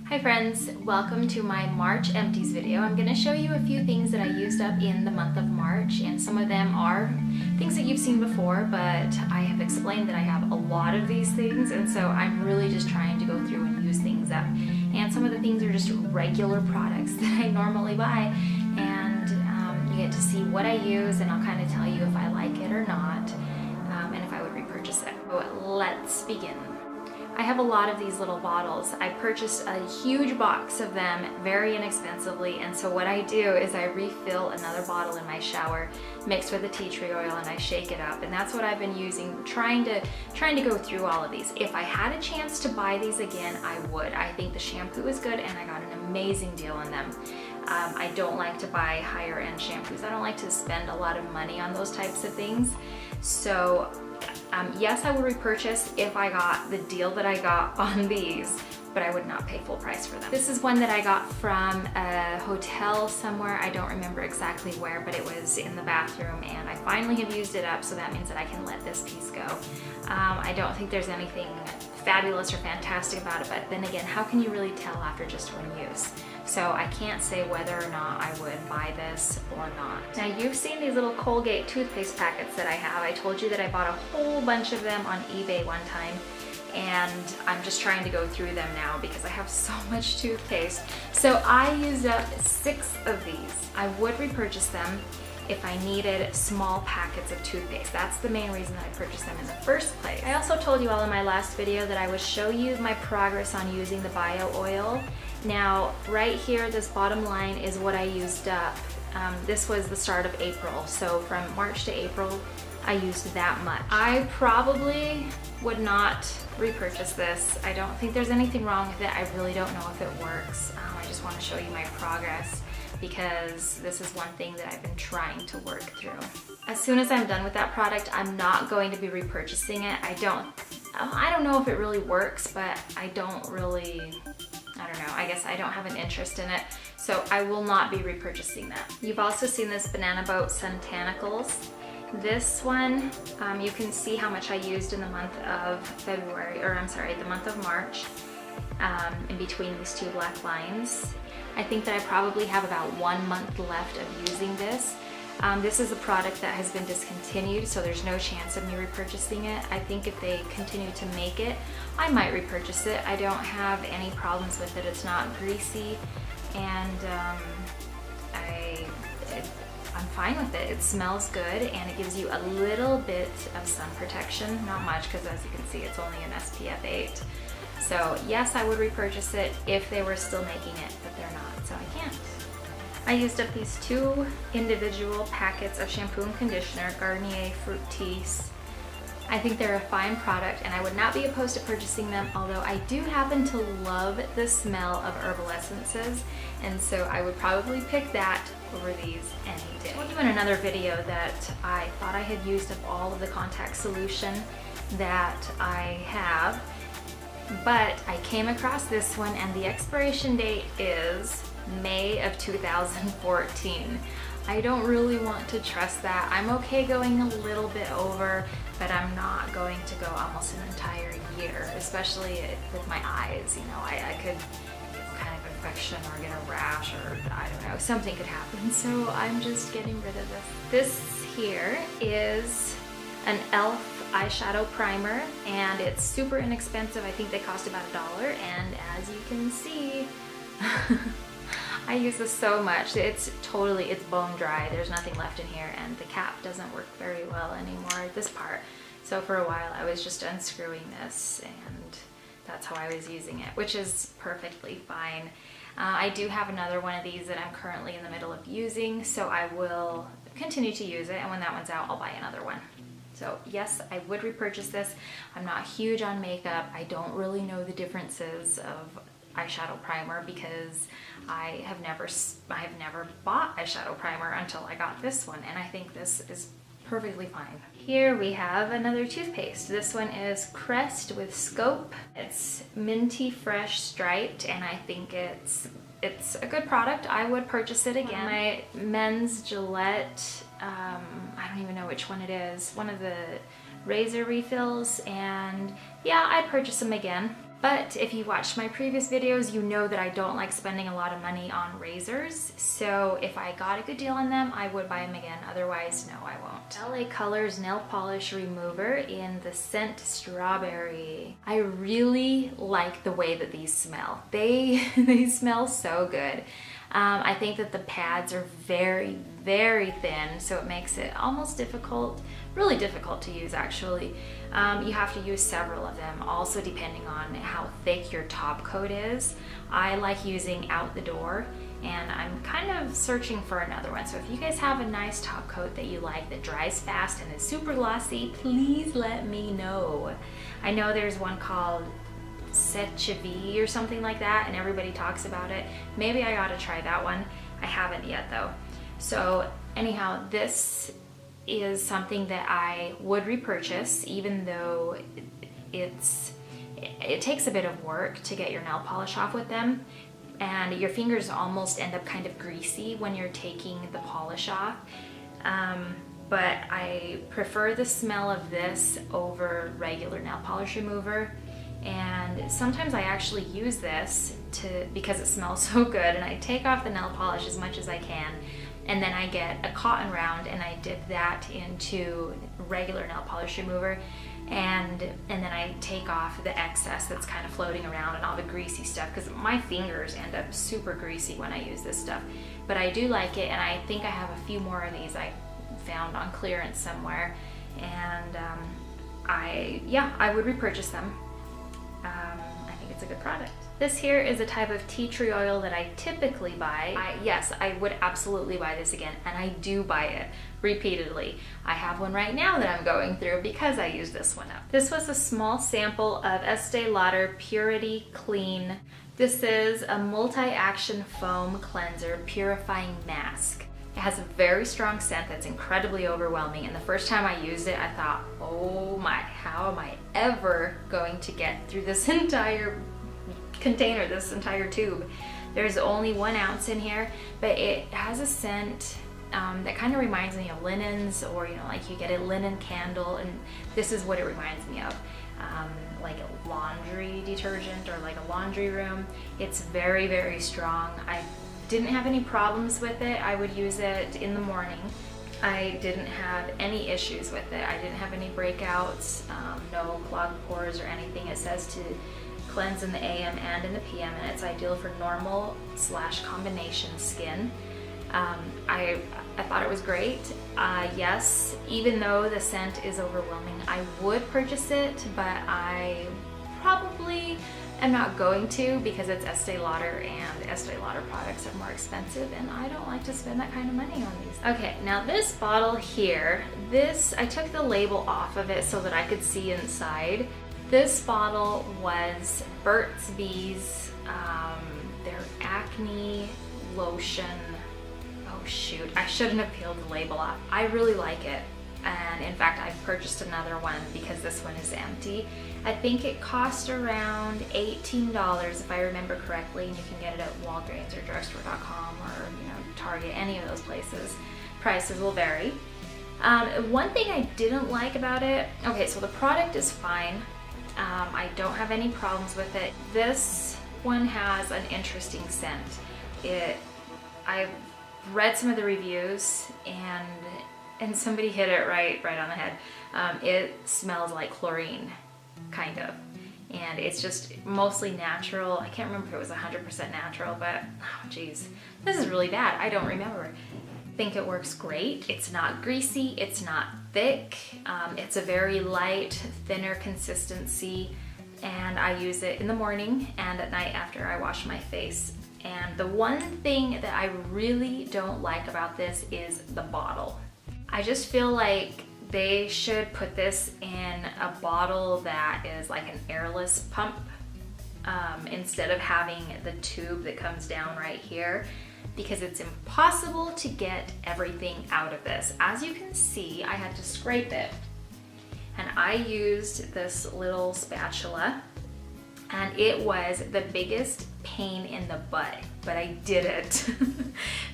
Hi friends, welcome to my March empties video. I'm going to show you a few things that I used up in the month of March, and some of them are things that you've seen before, but I have explained that I have a lot of these things, and so I'm really just trying to go through and use things up. And some of the things are just regular products that I normally buy, and you get to see what I use, and I'll kind of tell you if I like it or not, and if I would repurchase it. So let's begin. I have a lot of these little bottles. I purchased a huge box of them very inexpensively, and so what I do is I refill another bottle in my shower mixed with the tea tree oil, and I shake it up, and that's what I've been using, trying to go through all of these. If I had a chance to buy these again, I would. I think the shampoo is good and I got an amazing deal on them. I don't like to buy higher end shampoos. I don't like to spend a lot of money on those types of things. So yes, I would repurchase if I got the deal that I got on these, but I would not pay full price for them. This is one that I got from a hotel somewhere. I don't remember exactly where, but it was in the bathroom, and I finally have used it up, so that means that I can let this piece go. I don't think there's anything fabulous or fantastic about it, but then again, how can you really tell after just one use? So I can't say whether or not I would buy this or not. Now, you've seen these little Colgate toothpaste packets that I have. I told you that I bought a whole bunch of them on eBay one time, and I'm just trying to go through them now because I have so much toothpaste. So I used up 6 of these. I would repurchase them if I needed small packets of toothpaste. That's the main reason that I purchased them in the first place. I also told you all in my last video that I would show you my progress on using the bio oil. Now, right here, this bottom line is what I used up. This was the start of April, so from March to April, I used that much. I probably would not repurchase this. I don't think there's anything wrong with it. I really don't know if it works. I just want to show you my progress, because this is one thing that I've been trying to work through. As soon as I'm done with that product, I'm not going to be repurchasing it. I don't know if it really works, but I don't know, I guess I don't have an interest in it, so I will not be repurchasing that. You've also seen this Banana Boat Santana. This one, you can see how much I used in the month of the month of March, in between these 2 black lines. I think that I probably have about 1 month left of using this. This is a product that has been discontinued, so there's no chance of me repurchasing it. I think if they continue to make it, I might repurchase it. I don't have any problems with it. It's not greasy, and I'm fine with it. It smells good, and it gives you a little bit of sun protection. Not much, because as you can see, it's only an SPF 8. So yes, I would repurchase it if they were still making it, but they're not, so I can't. I used up these 2 individual packets of shampoo and conditioner, Garnier Fructis. I think they're a fine product, and I would not be opposed to purchasing them, although I do happen to love the smell of herbal essences, and so I would probably pick that over these any day. I told you in another video that I thought I had used up all of the contact solution that I have, but I came across this one, and the expiration date is May of 2014. I don't really want to trust that. I'm okay going a little bit over, but I'm not going to go almost an entire year, especially with my eyes. You know, I could get kind of infection or get a rash, or I don't know, something could happen. So I'm just getting rid of this. This here is an e.l.f. eyeshadow primer, and it's super inexpensive. I think they cost about $1, and as you can see, I use this so much. It's bone dry. There's nothing left in here, and the cap doesn't work very well anymore, this part. So for a while I was just unscrewing this, and that's how I was using it, which is perfectly fine. I do have another one of these that I'm currently in the middle of using, so I will continue to use it, and when that one's out, I'll buy another one. So yes, I would repurchase this. I'm not huge on makeup. I don't really know the differences of eyeshadow primer because I have never bought eyeshadow primer until I got this one, and I think this is perfectly fine. Here we have another toothpaste. This one is Crest with Scope. It's minty fresh striped, and I think it's a good product. I would purchase it again. My men's Gillette, I don't even know which one it is, one of the razor refills, and yeah, I'd purchase them again. But if you watched my previous videos, you know that I don't like spending a lot of money on razors. So if I got a good deal on them, I would buy them again. Otherwise, no, I won't. LA Colors Nail Polish Remover in the scent Strawberry. I really like the way that these smell. They smell so good. I think that the pads are very, very thin, so it makes it almost difficult, really difficult to use actually. You have to use several of them, also depending on how thick your top coat is. I like using Out the Door, and I'm kind of searching for another one. So if you guys have a nice top coat that you like that dries fast and is super glossy, please let me know. I know there's one called Sechevi or something like that, and everybody talks about it. Maybe I ought to try that one. I haven't yet though. So anyhow, this is something that I would repurchase, even though it takes a bit of work to get your nail polish off with them, and your fingers almost end up kind of greasy when you're taking the polish off. But I prefer the smell of this over regular nail polish remover. And sometimes I actually use this because it smells so good, and I take off the nail polish as much as I can, and then I get a cotton round and I dip that into regular nail polish remover, and then I take off the excess that's kind of floating around and all the greasy stuff, because my fingers end up super greasy when I use this stuff. But I do like it, and I think I have a few more of these I found on clearance somewhere, and I would repurchase them. I think it's a good product. This here is a type of tea tree oil that I typically buy. Yes, I would absolutely buy this again, and I do buy it repeatedly. I have one right now that I'm going through because I used this one up. This was a small sample of Estee Lauder Purity Clean. This is a multi-action foam cleanser purifying mask. It has a very strong scent that's incredibly overwhelming, and the first time I used it, I thought, oh my, how am I ever going to get through this entire container, this entire tube? There's only 1 ounce in here, but it has a scent that kind of reminds me of linens, or like you get a linen candle, and this is what it reminds me of. Like a laundry detergent, or like a laundry room. It's very, very strong. I didn't have any problems with it. I would use it in the morning. I didn't have any issues with it. I didn't have any breakouts, no clogged pores or anything. It says to cleanse in the AM and in the PM, and it's ideal for normal/combination skin. I thought it was great. Yes, even though the scent is overwhelming, I would purchase it, but I probably am not going to, because it's Estee Lauder, and Estee Lauder products are more expensive, and I don't like to spend that kind of money on these. Okay, now this bottle here, I took the label off of it so that I could see inside. This bottle was Burt's Bees, their Acne Lotion. Oh shoot, I shouldn't have peeled the label off. I really like it. And in fact, I purchased another one because this one is empty. I think it cost around $18 if I remember correctly, and you can get it at Walgreens or drugstore.com or Target, any of those places. Prices will vary. One thing I didn't like about it, okay, so the product is fine. I don't have any problems with it. This one has an interesting scent. I've read some of the reviews, and somebody hit it right on the head. It smells like chlorine, kind of. And it's just mostly natural. I can't remember if it was 100% natural, but oh geez, this is really bad. I don't remember. I think it works great. It's not greasy, it's not thick. It's a very light, thinner consistency, and I use it in the morning and at night after I wash my face. And the one thing that I really don't like about this is the bottle. I just feel like they should put this in a bottle that is like an airless pump, instead of having the tube that comes down right here, because it's impossible to get everything out of this. As you can see, I had to scrape it, and I used this little spatula, and it was the biggest pain in the butt, but I did it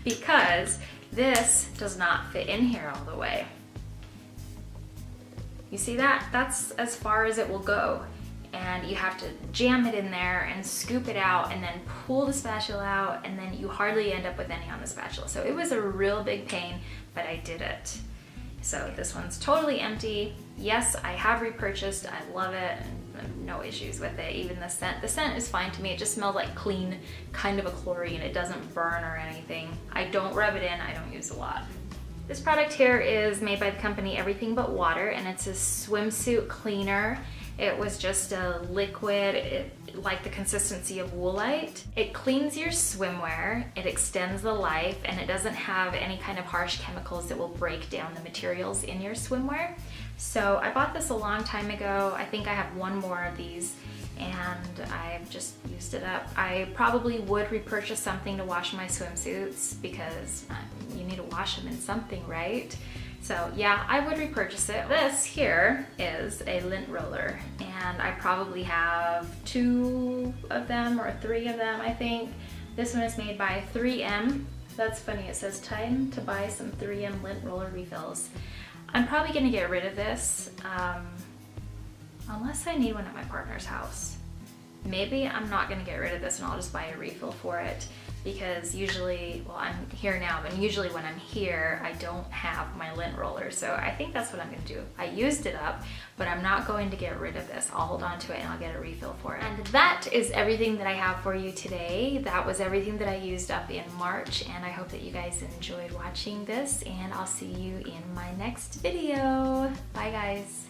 because this does not fit in here all the way. You see that? That's as far as it will go. and you have to jam it in there and scoop it out and then pull the spatula out, and then you hardly end up with any on the spatula. So it was a real big pain, but I did it. So this one's totally empty. Yes, I have repurchased. I love it. No issues with it. Even the scent. The scent is fine to me. It just smells like clean, kind of a chlorine. It doesn't burn or anything. I don't rub it in. I don't use a lot. This product here is made by the company Everything But Water, and it's a swimsuit cleaner. It was just a liquid, like the consistency of Woolite. It cleans your swimwear, it extends the life, and it doesn't have any kind of harsh chemicals that will break down the materials in your swimwear. So I bought this a long time ago. I think I have one more of these, and I've just used it up. I probably would repurchase something to wash my swimsuits because you need to wash them in something, right? So yeah, I would repurchase it. This here is a lint roller, and I probably have 2 of them or 3 of them, I think. This one is made by 3M. That's funny, it says time to buy some 3M lint roller refills. I'm probably gonna get rid of this, unless I need one at my partner's house. Maybe I'm not gonna get rid of this and I'll just buy a refill for it, because usually, well, I'm here now, but usually when I'm here, I don't have my lint roller. So I think that's what I'm gonna do. I used it up, but I'm not going to get rid of this. I'll hold on to it and I'll get a refill for it. And that is everything that I have for you today. That was everything that I used up in March, and I hope that you guys enjoyed watching this, and I'll see you in my next video. Bye guys.